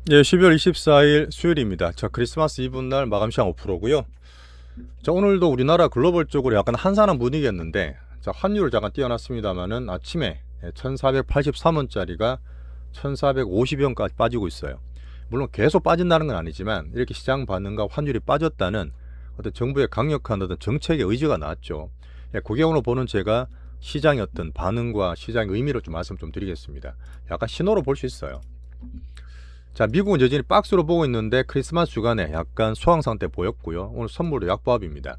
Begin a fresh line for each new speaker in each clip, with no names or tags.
예, 12월 24일 수요일입니다. 자, 크리스마스 이브 날 마감 시장 5%고요. 자, 오늘도 우리나라 글로벌적으로 약간 한산한 분위기였는데, 자, 환율을 잠깐 띄워놨습니다만은 아침에 1483원짜리가 1450원까지 빠지고 있어요. 물론 계속 빠진다는 건 아니지만 이렇게 시장 반응과 환율이 빠졌다는 어떤 정부의 강력한 어떤 정책의 의지가 나왔죠. 예, 그게 오늘 보는 제가 시장의 어떤 반응과 시장의 의미를 좀 말씀 좀 드리겠습니다. 약간 신호로 볼 수 있어요. 자, 미국은 여전히 박스로 보고 있는데 크리스마스 주간에 약간 소강 상태 보였고요. 오늘 선물도 약보합입니다.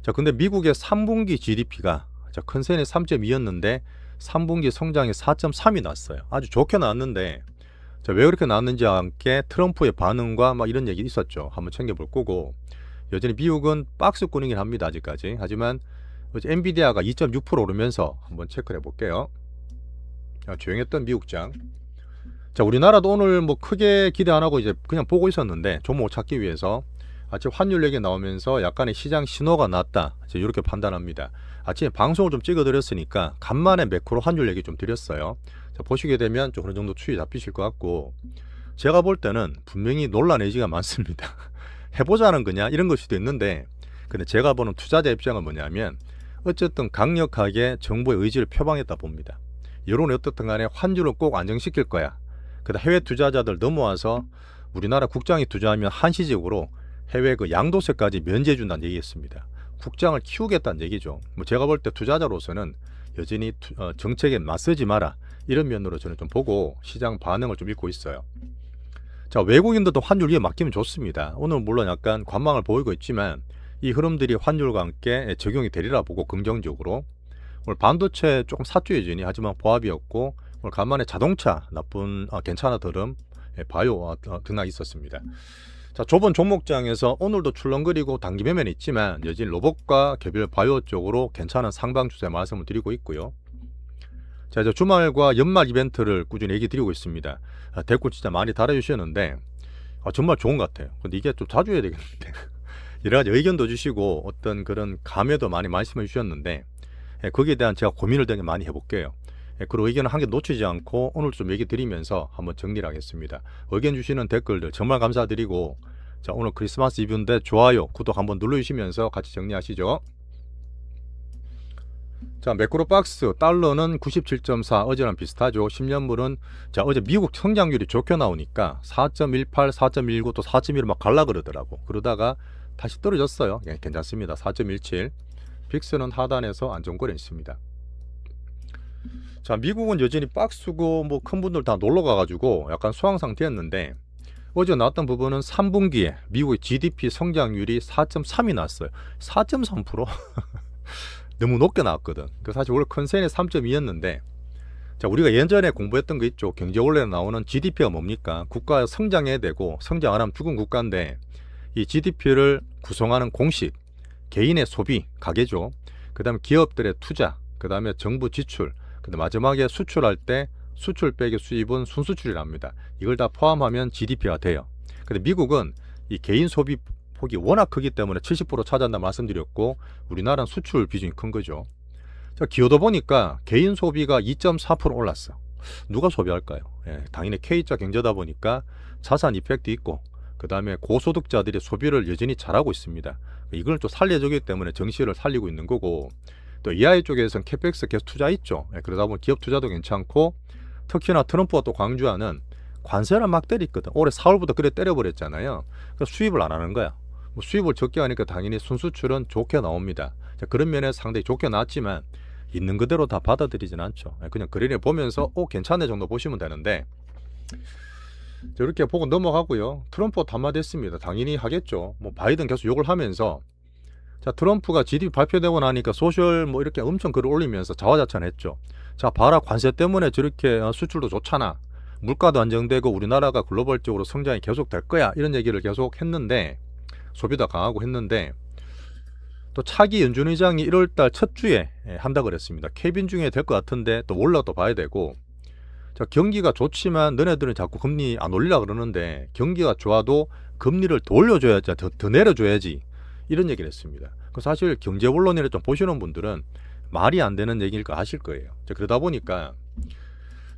자, 근데 미국의 3분기 GDP가 큰 셈이 3.2였는데 3분기 성장이 4.3이 났어요. 아주 좋게 나왔는데, 자, 왜 그렇게 나왔는지 함께 트럼프의 반응과 막 이런 얘기 있었죠. 한번 챙겨볼 거고, 여전히 미국은 박스권이긴 합니다. 아직까지. 하지만 어제 엔비디아가 2.6% 오르면서 한번 체크를 해볼게요. 자, 조용했던 미국장. 자, 우리나라도 오늘 뭐 크게 기대 안 하고 이제 그냥 보고 있었는데 종목 찾기 위해서 아침 환율 얘기 나오면서 약간의 시장 신호가 났다, 이제 이렇게 판단합니다. 아침에 방송을 좀 찍어드렸으니까 간만에 매크로 환율 얘기 좀 드렸어요. 자, 보시게 되면 좀 어느 정도 추이 잡히실 것 같고, 제가 볼 때는 분명히 논란 의지가 많습니다. 해보자는 거냐 이런 걸 수도 있는데, 근데 제가 보는 투자자 입장은 뭐냐면 어쨌든 강력하게 정부의 의지를 표방했다 봅니다. 여론이 어떻든 간에 환율을 꼭 안정시킬 거야. 그다음 해외 투자자들 넘어와서 우리나라 국장이 투자하면 한시적으로 해외 그 양도세까지 면제해 준다는 얘기였습니다. 국장을 키우겠다는 얘기죠. 뭐 제가 볼 때 투자자로서는 여전히 정책에 맞서지 마라, 이런 면으로 저는 좀 보고 시장 반응을 좀 읽고 있어요. 자, 외국인들도 환율 위에 맡기면 좋습니다. 오늘 물론 약간 관망을 보이고 있지만 이 흐름들이 환율과 함께 적용이 되리라 보고 긍정적으로, 오늘 반도체 조금 사주 여전히 하지만 보합이었고, 오늘 간만에 자동차 나쁜 괜찮아더름, 바이오 등락이 있었습니다. 자, 좁은 종목장에서 오늘도 출렁거리고 단기 매매는 있지만 여전히 로봇과 개별 바이오 쪽으로 괜찮은 상방 추세 말씀을 드리고 있고요. 자, 이제 주말과 연말 이벤트를 꾸준히 얘기 드리고 있습니다. 댓글 진짜 많이 달아주셨는데 정말 좋은 것 같아요. 근데 이게 좀 자주 해야 되겠는데 여러 가지 의견도 주시고 어떤 그런 감회도 많이 말씀해 주셨는데, 거기에 대한 제가 고민을 되게 많이 해볼게요. 그리고 의견을 한 개 놓치지 않고 오늘 좀 얘기 드리면서 한번 정리를 하겠습니다. 의견 주시는 댓글들 정말 감사드리고, 자, 오늘 크리스마스 이브인데 좋아요, 구독 한번 눌러주시면서 같이 정리하시죠. 자, 매크로박스 달러는 97.4, 어제랑 비슷하죠. 10년물은 자, 어제 미국 성장률이 좋게 나오니까 4.18, 4.19 또 4.1 막 갈라 그러더라고. 그러다가 다시 떨어졌어요. 예, 괜찮습니다. 4.17. 빅스는 하단에서 안정권에 있습니다. 자, 미국은 여전히 박스고 뭐 큰 분들 다 놀러 가가지고 약간 소강 상태였는데, 어제 나왔던 부분은 3분기에 미국의 GDP 성장률이 4.3이 나왔어요. 4.3%? 너무 높게 나왔거든. 그 사실 원래 컨센이 3.2였는데, 자, 우리가 예전에 공부했던 거 있죠. 경제원리에 나오는 GDP가 뭡니까? 국가 성장해야 되고 성장 안 하면 죽은 국가인데, 이 GDP를 구성하는 공식, 개인의 소비, 가계죠. 그 다음에 기업들의 투자, 그 다음에 정부 지출, 근데 마지막에 수출할 때 수출 빼기 수입은 순수출이랍니다. 이걸 다 포함하면 GDP가 돼요. 근데 미국은 이 개인 소비 폭이 워낙 크기 때문에 70% 차지한다 말씀드렸고, 우리나라는 수출 비중이 큰 거죠. 자, 기어도 보니까 개인 소비가 2.4% 올랐어. 누가 소비할까요? 예, 당연히 K자 경제다 보니까 자산 이펙트 있고, 그 다음에 고소득자들이 소비를 여전히 잘하고 있습니다. 이걸 또 살려주기 때문에 정시를 살리고 있는 거고, 또 EI 쪽에서는 캐펙스 계속 투자 있죠. 예, 그러다 보면 기업 투자도 괜찮고, 특히나 트럼프가 또 강조하는 관세를 막 때리거든. 올해 4월부터 그래 때려버렸잖아요. 그러니까 수입을 안 하는 거야. 뭐 수입을 적게 하니까 당연히 순수출은 좋게 나옵니다. 자, 그런 면에서 상당히 좋게 나왔지만 있는 그대로 다 받아들이진 않죠. 그냥 그린을 보면서 괜찮네 정도 보시면 되는데, 이렇게 보고 넘어가고요. 트럼프 담화됐습니다. 당연히 하겠죠. 뭐 바이든 계속 욕을 하면서, 자, 트럼프가 GDP 발표되고 나니까 소셜 뭐 이렇게 엄청 글을 올리면서 자화자찬했죠. 자, 봐라, 관세 때문에 저렇게 수출도 좋잖아, 물가도 안정되고 우리나라가 글로벌적으로 성장이 계속 될 거야, 이런 얘기를 계속 했는데, 소비도 강하고 했는데, 또 차기 연준 의장이 1월달 첫 주에 한다 그랬습니다. 케빈 중에 될 것 같은데 또 올라도 봐야 되고, 자, 경기가 좋지만 너네들은 자꾸 금리 안 올리려 그러는데 경기가 좋아도 금리를 더 올려줘야지, 더 내려줘야지, 이런 얘기를 했습니다. 사실 경제 원론을 좀 보시는 분들은 말이 안 되는 얘기일 거 아실 거예요. 자, 그러다 보니까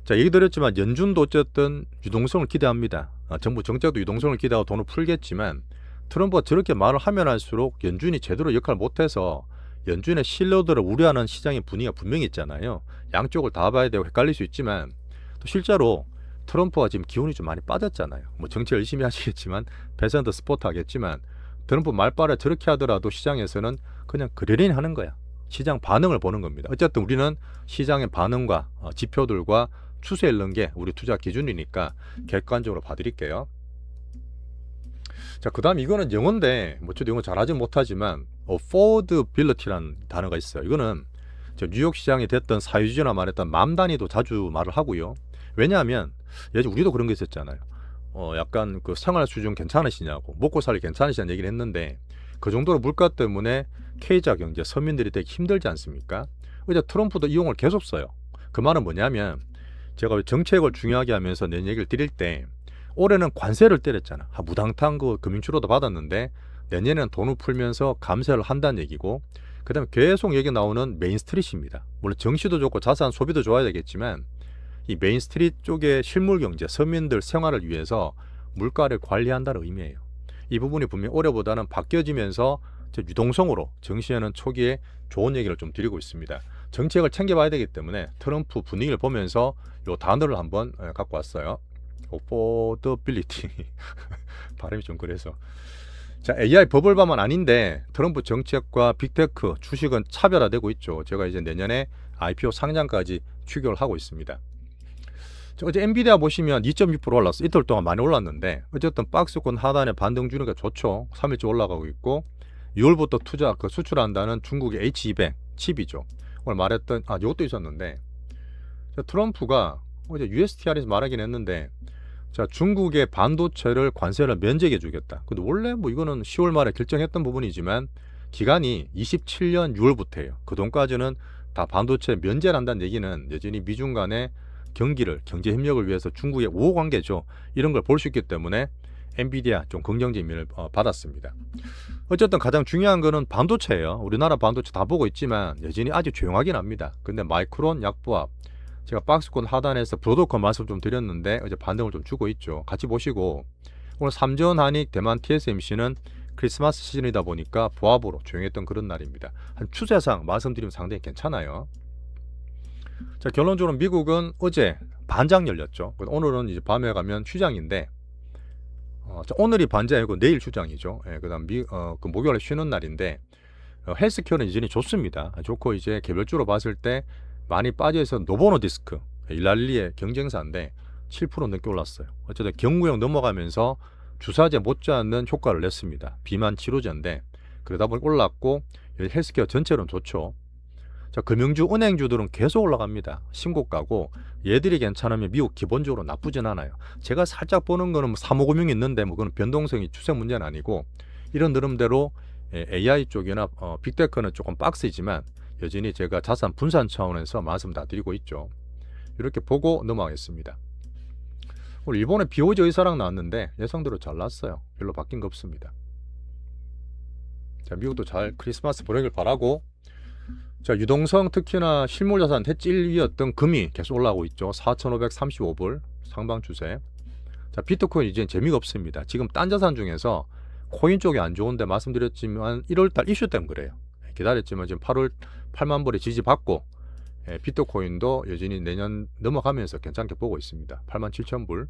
자, 얘기 드렸지만 연준도 어쨌든 유동성을 기대합니다. 정부 정책도 유동성을 기대하고 돈을 풀겠지만 트럼프가 저렇게 말을 하면 할수록 연준이 제대로 역할을 못해서 연준의 신뢰도를 우려하는 시장의 분위기가 분명히 있잖아요. 양쪽을 다 봐야 되고 헷갈릴 수 있지만 또 실제로 트럼프가 지금 기운이 좀 많이 빠졌잖아요. 뭐 정치 열심히 하시겠지만 패션도 스포트 하겠지만 트럼프 말빨을 저렇게 하더라도 시장에서는 그냥 그러려니 하는 거야. 시장 반응을 보는 겁니다. 어쨌든 우리는 시장의 반응과 지표들과 추세에 있는 게 우리 투자 기준이니까 객관적으로 봐드릴게요. 자, 그 다음 이거는 영어인데 뭐 저도 영어 잘하지 못하지만 affordability라는 단어가 있어요. 이거는 저 뉴욕 시장이 됐던 사유지나 말했던 맘 단위도 자주 말을 하고요. 왜냐하면 예전 우리도 그런 게 있었잖아요. 약간 그 생활 수준 괜찮으시냐고, 먹고 살기 괜찮으시냐는 얘기를 했는데 그 정도로 물가 때문에 K자 경제 서민들이 되게 힘들지 않습니까? 이제 트럼프도 이용을 계속 써요. 그 말은 뭐냐면 제가 정책을 중요하게 하면서 내 얘기를 드릴 때 올해는 관세를 때렸잖아. 무당탕 그 금융주로도 받았는데 내년에는 돈을 풀면서 감세를 한다는 얘기고, 그 다음에 계속 얘기 나오는 메인스트리트입니다. 물론 정시도 좋고 자산 소비도 좋아야 되겠지만 이 메인스트리트 쪽의 실물 경제, 서민들 생활을 위해서 물가를 관리한다는 의미예요. 이 부분이 분명히 올해보다는 바뀌어지면서 유동성으로 정시에는 초기에 좋은 얘기를 좀 드리고 있습니다. 정책을 챙겨봐야 되기 때문에 트럼프 분위기를 보면서 이 단어를 한번 갖고 왔어요. affordability 발음이 좀 그래서. 자, AI 버블바만 아닌데 트럼프 정책과 빅테크 주식은 차별화되고 있죠. 제가 이제 내년에 IPO 상장까지 추격을 하고 있습니다. 어제 엔비디아 보시면 2.6% 올랐어. 이틀 동안 많이 올랐는데 어쨌든 박스권 하단에 반등 주는 게 좋죠. 3일째 올라가고 있고 6월부터 수출한다는 중국의 H200 칩이죠. 오늘 말했던 이것도 있었는데 트럼프가 어제 USTR에서 말하긴 했는데 자, 중국의 반도체를 관세를 면제해 주겠다. 근데 원래 뭐 이거는 10월 말에 결정했던 부분이지만 기간이 27년 6월부터예요. 그 돈까지는 다 반도체 면제를 한다는 얘기는 여전히 미중 간의 경기를, 경제 협력을 위해서 중국의 우호 관계죠. 이런 걸 볼 수 있기 때문에 엔비디아 좀 긍정적인 면을 받았습니다. 어쨌든 가장 중요한 거는 반도체예요. 우리나라 반도체 다 보고 있지만 여전히 아주 조용하긴 합니다. 근데 마이크론, 약부합, 제가 박스권 하단에서 브로드컴 말씀 좀 드렸는데 어제 반등을 좀 주고 있죠. 같이 보시고 오늘 삼전, 한익, 대만, TSMC는 크리스마스 시즌이다 보니까 보합으로 조용했던 그런 날입니다. 한 추세상 말씀드리면 상당히 괜찮아요. 자, 결론적으로 미국은 어제 반장 열렸죠. 오늘은 이제 밤에 가면 휴장인데 오늘이 반장이고 내일 휴장이죠. 그다음 그 목요일에 쉬는 날인데 헬스케어는 여전히 좋습니다. 좋고 이제 개별적으로 봤을 때 많이 빠져있어 노보노디스크 일랄리의 경쟁사인데 7% 넘게 올랐어요. 어쨌든 경구형 넘어가면서 주사제 못지않는 효과를 냈습니다. 비만 치료제인데 그러다 보니 올랐고 헬스케어 전체로는 좋죠. 자, 금융주, 은행주들은 계속 올라갑니다. 신고가고 얘들이 괜찮으면 미국 기본적으로 나쁘진 않아요. 제가 살짝 보는 거는 뭐 사모금융이 있는데 뭐 그건 변동성이 추세 문제는 아니고 이런 흐름대로 AI 쪽이나 빅테크는 조금 박스이지만 여전히 제가 자산 분산 차원에서 말씀 다 드리고 있죠. 이렇게 보고 넘어가겠습니다. 오늘 일본의 BOJ 의사랑 나왔는데 예상대로 잘 났어요. 별로 바뀐 거 없습니다. 자, 미국도 잘 크리스마스 보내길 바라고. 자, 유동성 특히나 실물자산 대체 1위였던 금이 계속 올라오고 있죠. 4,535불 상방 추세. 자, 비트코인 이제 재미가 없습니다. 지금 딴 자산 중에서 코인 쪽이 안 좋은데 말씀드렸지만 1월달 이슈 때문에 그래요. 기다렸지만 지금 8월 8만 불에 지지받고 비트코인도 여전히 내년 넘어가면서 괜찮게 보고 있습니다. 8만 7천 불.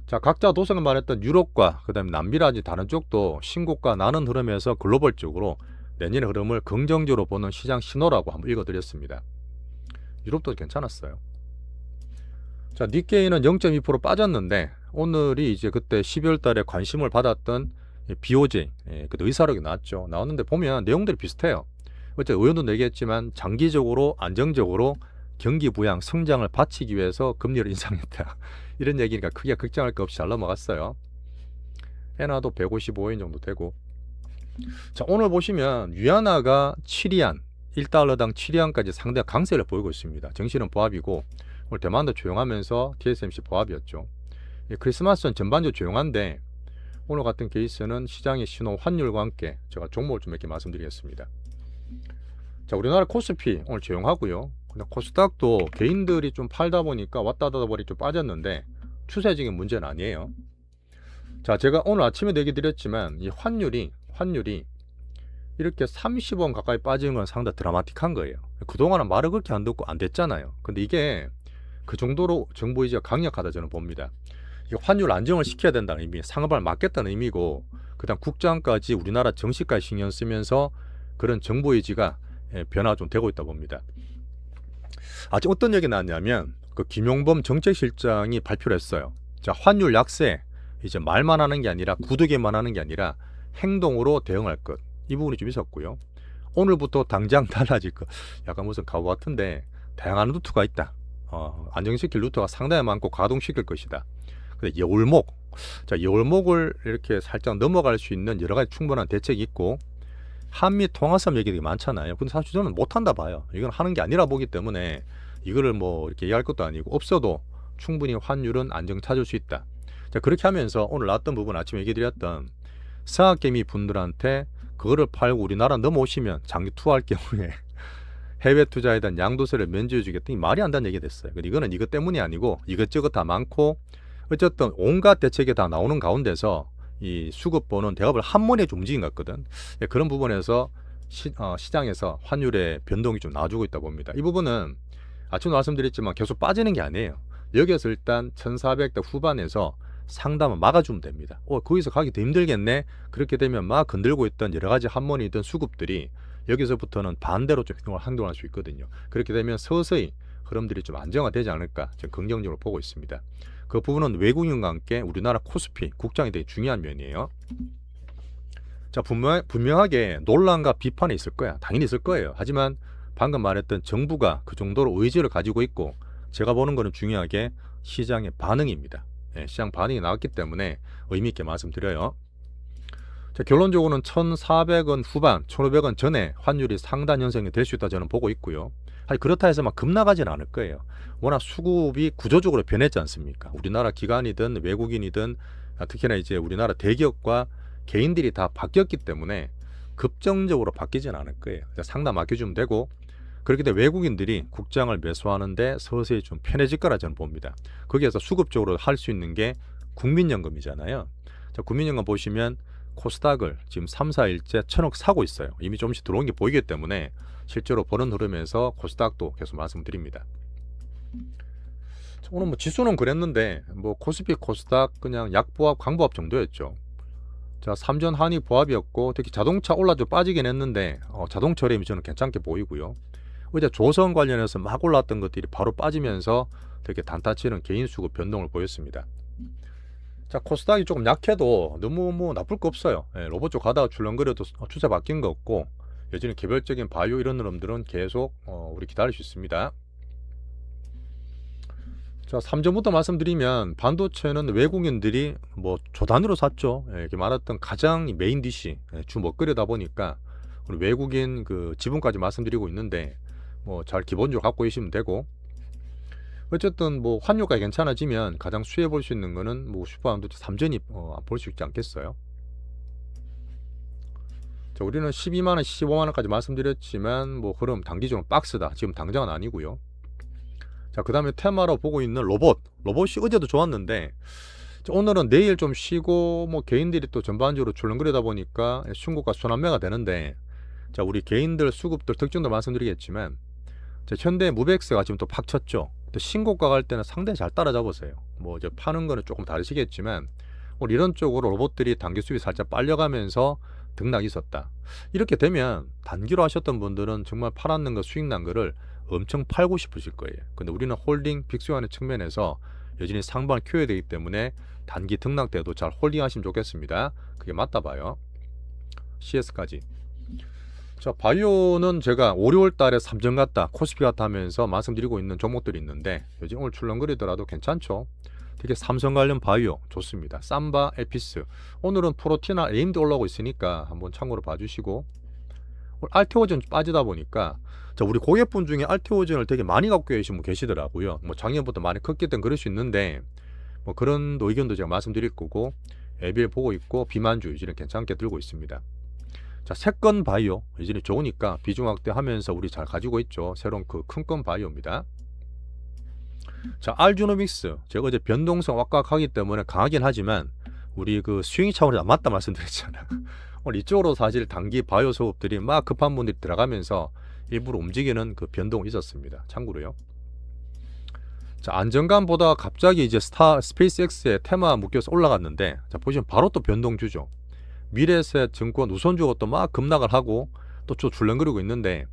자, 각자 도서가 말했던 유럽과 그다음에 남미라든지 다른 쪽도 신고가 나는 흐름에서 글로벌적으로 내년의 흐름을 긍정적으로 보는 시장 신호라고 한번 읽어드렸습니다. 유럽도 괜찮았어요. 자, 니케이는 0.2% 빠졌는데 오늘이 이제 그때 12월 달에 관심을 받았던 BOJ 그때 의사록이 나왔죠. 나왔는데 보면 내용들이 비슷해요. 어째 의원도 얘기했지만 장기적으로 안정적으로 경기 부양 성장을 받치기 위해서 금리를 인상했다. 이런 얘기니까 크게 걱정할 거 없이 잘 넘어갔어요. 엔화도 155엔 정도 되고. 자, 오늘 보시면 위안화가 7위안 1달러당 7위안까지 상당히 강세를 보이고 있습니다. 정시는 보합이고 오늘 대만도 조용하면서 TSMC 보합이었죠. 크리스마스는 전반적으로 조용한데 오늘 같은 케이스는 시장의 신호 환율과 함께 제가 종목을 좀 몇 개 말씀드리겠습니다. 자, 우리나라 코스피 오늘 조용하고요. 근데 코스닥도 개인들이 좀 팔다 보니까 왔다 갔다 버리 좀 빠졌는데 추세적인 문제는 아니에요. 자, 제가 오늘 아침에 얘기 드렸지만 이 환율이 이렇게 30원 가까이 빠지는 건 상당히 드라마틱한 거예요. 그동안은 말을 그렇게 안 듣고 안 됐잖아요. 근데 이게 그 정도로 정부 의지가 강력하다 저는 봅니다. 이 환율 안정을 시켜야 된다는 의미, 상업을 막겠다는 의미고, 그다음 국장까지 우리나라 정시까지 신경 쓰면서 그런 정부 의지가 변화가 좀 되고 있다 봅니다. 아직 어떤 얘기 나왔냐면 그 김용범 정책실장이 발표를 했어요. 자, 환율 약세 이제 말만 하는 게 아니라 구두개만 하는 게 아니라 행동으로 대응할 것. 이 부분이 좀 있었고요. 오늘부터 당장 달라질 것. 약간 무슨 가오 같은데 다양한 루트가 있다. 안정시킬 루트가 상당히 많고 가동시킬 것이다. 근데 여울목, 자, 여울목을 이렇게 살짝 넘어갈 수 있는 여러 가지 충분한 대책이 있고, 한미 통화섬 얘기들이 많잖아요. 근데 사실 저는 못한다 봐요. 이건 하는 게 아니라 보기 때문에 이거를 뭐 이렇게 얘기할 것도 아니고, 없어도 충분히 환율은 안정 찾을 수 있다. 자, 그렇게 하면서 오늘 나왔던 부분 아침에 얘기 드렸던 성악개미 분들한테 그거를 팔고 우리나라 넘어오시면 장기 투어할 경우에 해외 투자에 대한 양도세를 면제해 주겠다니 말이 안 되는 얘기가 됐어요. 근데 이거는 이것 때문이 아니고 이것저것 다 많고, 어쨌든 온갖 대책이 다 나오는 가운데서 이 수급보는 대업을 한 번에 좀 움직인 것 같거든. 그런 부분에서 시장에서 환율의 변동이 좀 나와주고 있다 봅니다. 이 부분은 아침에 말씀드렸지만 계속 빠지는 게 아니에요. 여기에서 일단 1400대 후반에서 상담은 막아주면 됩니다. 거기서 가기 더 힘들겠네. 그렇게 되면 막 건들고 있던 여러 가지 한mon이든 수급들이 여기서부터는 반대로 좀 행동할 수 있거든요. 그렇게 되면 서서히 흐름들이 좀 안정화되지 않을까 저는 긍정적으로 보고 있습니다. 그 부분은 외국인과 함께 우리나라 코스피 국장이 되게 중요한 면이에요. 자, 분명하게 논란과 비판이 있을 거야. 당연히 있을 거예요. 하지만 방금 말했던 정부가 그 정도로 의지를 가지고 있고, 제가 보는 거는 중요하게 시장의 반응입니다. 시장 반응이 나왔기 때문에 의미 있게 말씀드려요. 자, 결론적으로는 1,400원 후반, 1,500원 전에 환율이 상단 형성이 될 수 있다 저는 보고 있고요. 그렇다 해서 막 급락하지는 않을 거예요. 워낙 수급이 구조적으로 변했지 않습니까? 우리나라 기관이든 외국인이든 특히나 이제 우리나라 대기업과 개인들이 다 바뀌었기 때문에 급정적으로 바뀌지는 않을 거예요. 상담 맡겨주면 되고, 그렇게 되면 외국인들이 국장을 매수하는데 서서히 좀 편해질 거라 저는 봅니다. 거기에서 수급적으로 할 수 있는 게 국민연금이잖아요. 자, 국민연금 보시면 코스닥을 지금 3, 4일째 1,000억 사고 있어요. 이미 조금씩 들어온 게 보이기 때문에 실제로 보는 흐름에서 코스닥도 계속 말씀드립니다. 오늘 뭐 지수는 그랬는데 뭐 코스피 코스닥 그냥 약보합 강보합 정도였죠. 자, 3전 한이 보합이었고, 특히 자동차 올라도 빠지긴 했는데 자동차 흐름이 저는 괜찮게 보이고요. 어제 조선 관련해서 막 올랐던 것들이 바로 빠지면서 되게 단타치는 개인 수급 변동을 보였습니다. 자, 코스닥이 조금 약해도 너무 뭐 나쁠 거 없어요. 로봇 쪽 가다가 출렁거려도 추세 바뀐 거 없고, 여전히 개별적인 바이오 이런 흐름들은 계속 우리 기다릴 수 있습니다. 자, 3전부터 말씀드리면 반도체는 외국인들이 뭐 조단위로 샀죠. 이렇게 말했던 가장 메인 DC 주 먹거리다 보니까 우리 외국인 그 지분까지 말씀드리고 있는데 뭐 잘 기본적으로 갖고 계시면 되고, 어쨌든 뭐 환율가 괜찮아지면 가장 수혜 볼 수 있는 거는 뭐 슈퍼반도체 3전이 볼 수 있지 않겠어요? 자, 우리는 12만원, 15만원까지 말씀드렸지만 뭐 흐름 단기적으로 박스다. 지금 당장은 아니고요. 자, 그 다음에 테마로 보고 있는 로봇이 어제도 좋았는데, 자, 오늘은 내일 좀 쉬고 뭐 개인들이 또 전반적으로 출렁거리다 보니까 순고가 순환매가 되는데, 자, 우리 개인들 수급들 특징도 말씀드리겠지만, 자, 현대 무벡스가 지금 또 팍 쳤죠. 또 신고가 갈 때는 상당히 잘 따라잡으세요. 뭐 이제 파는 거는 조금 다르시겠지만 오늘 이런 쪽으로 로봇들이 단기 수비 살짝 빨려가면서 등락이 있었다. 이렇게 되면 단기로 하셨던 분들은 정말 팔았는 거 수익 난 거를 엄청 팔고 싶으실 거예요. 근데 우리는 홀딩 빅스하는 측면에서 여전히 상방을 키워야 되기 때문에 단기 등락 때도 잘 홀딩 하시면 좋겠습니다. 그게 맞다 봐요. CS까지. 자, 바이오는 제가 5, 6월 달에 3전 같다, 코스피 같다 하면서 말씀드리고 있는 종목들이 있는데, 요즘 오늘 출렁거리더라도 괜찮죠. 되게 삼성 관련 바이오 좋습니다. 삼바, 에피스. 오늘은 프로티나 에임도 올라오고 있으니까 한번 참고로 봐주시고, 오늘 알테오젠 빠지다 보니까, 자, 우리 고객분 중에 알테오젠을 되게 많이 갖고 계신 분 계시더라고요. 뭐 작년부터 많이 컸기 때문에 그럴 수 있는데, 뭐 그런 의견도 제가 말씀드릴 거고, 에비엘 보고 있고, 비만주 유지는 괜찮게 들고 있습니다. 자, 새건 바이오 여전히 좋으니까 비중 확대하면서 우리 잘 가지고 있죠. 새로운 그 큰 건 바이오입니다. 자, 알주노믹스 제가 어제 변동성 왁왁하기 때문에 강하긴 하지만 우리 그 스윙 차원에서 안 맞다 말씀드렸잖아. 오늘 이쪽으로 사실 단기 바이오 소업들이 막 급한 분들이 들어가면서 일부러 움직이는 그 변동이 있었습니다. 참고로요. 자, 안정감보다 갑자기 이제 스페이스X의 테마 묶여서 올라갔는데, 자, 보시면 바로 또 변동 주죠. 미래에셋 증권 우선주가 또 막 급락을 하고 또 줄렁거리고 있는데,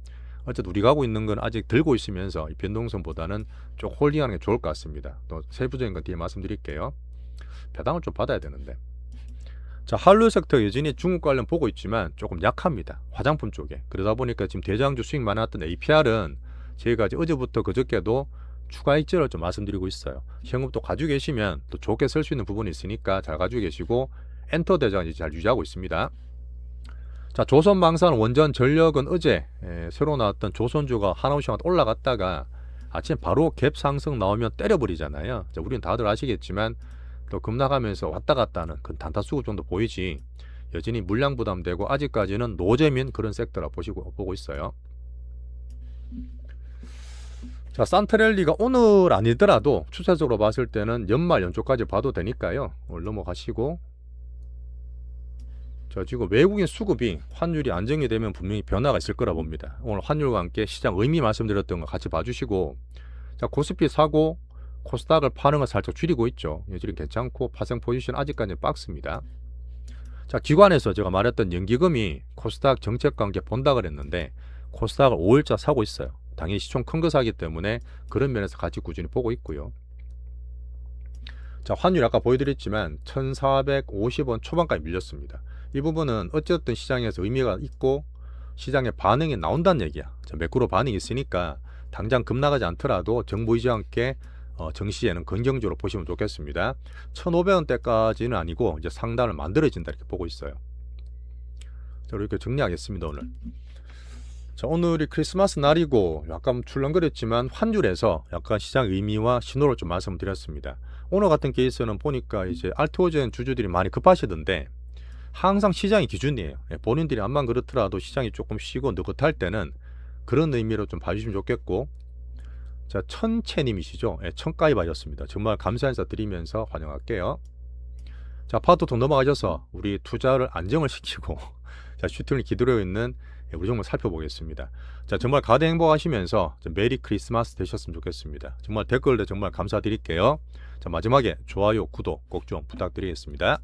어쨌든 우리가 하고 있는 건 아직 들고 있으면서 이 변동성보다는 좀 홀딩하는 게 좋을 것 같습니다. 또 세부적인 건 뒤에 말씀드릴게요. 배당을 좀 받아야 되는데. 자, 한류 섹터 여전히 중국 관련 보고 있지만 조금 약합니다. 화장품 쪽에. 그러다 보니까 지금 대장주 수익 많았던 APR은 저희가 어제부터 그저께도 추가 익절을 좀 말씀드리고 있어요. 현금도 가지고 계시면 또 좋게 쓸 수 있는 부분이 있으니까 잘 가지고 계시고, 엔터 대장 잘 유지하고 있습니다. 자, 조선방산 원전 전력은 어제 새로 나왔던 조선주가 하나오시간 올라갔다가 아침 바로 갭 상승 나오면 때려버리잖아요. 자, 우리는 다들 아시겠지만 또 급락하면서 왔다 갔다 하는 그 단타 수급 정도 보이지, 여전히 물량 부담되고 아직까지는 노잼인 그런 섹터라 보고 있어요. 자, 산트랠리가 오늘 아니더라도 추세적으로 봤을 때는 연말 연초까지 봐도 되니까요. 오늘 넘어가시고, 자, 지금 외국인 수급이 환율이 안정이 되면 분명히 변화가 있을 거라 봅니다. 오늘 환율과 함께 시장 의미 말씀드렸던 거 같이 봐주시고, 자, 코스피 사고 코스닥을 파는 걸 살짝 줄이고 있죠. 여전히 괜찮고 파생 포지션 아직까지는 박스입니다. 자, 기관에서 제가 말했던 연기금이 코스닥 정책 관계 본다 그랬는데 코스닥을 5일자 사고 있어요. 당연히 시총 큰 거 사기 때문에 그런 면에서 같이 꾸준히 보고 있고요. 자, 환율 아까 보여드렸지만 1450원 초반까지 밀렸습니다. 이 부분은 어쨌든 시장에서 의미가 있고 시장에 반응이 나온다는 얘기야. 매크로 반응이 있으니까 당장 급나가지 않더라도 정보이지 않게 정시에는 긍정적으로 보시면 좋겠습니다. 1,500원대까지는 아니고 이제 상단을 만들어진다 이렇게 보고 있어요. 자, 이렇게 정리하겠습니다. 오늘. 자, 오늘이 크리스마스 날이고 약간 출렁거렸지만 환율에서 약간 시장 의미와 신호를 좀 말씀드렸습니다. 오늘 같은 케이스는 보니까 이제 알트오젠 주주들이 많이 급하시던데 항상 시장이 기준이에요. 본인들이 암만 그렇더라도 시장이 조금 쉬고 느긋할 때는 그런 의미로 좀 봐주시면 좋겠고, 자, 천채님이시죠? 천가입하셨습니다. 정말 감사 인사 드리면서 환영할게요. 자, 파도통 넘어가셔서 우리 투자를 안정을 시키고 자, 슈팅을 기다리고 있는 우리 종목 살펴보겠습니다. 자, 정말 가대 행복하시면서 메리 크리스마스 되셨으면 좋겠습니다. 정말 댓글도 정말 감사드릴게요. 자, 마지막에 좋아요, 구독 꼭 좀 부탁드리겠습니다.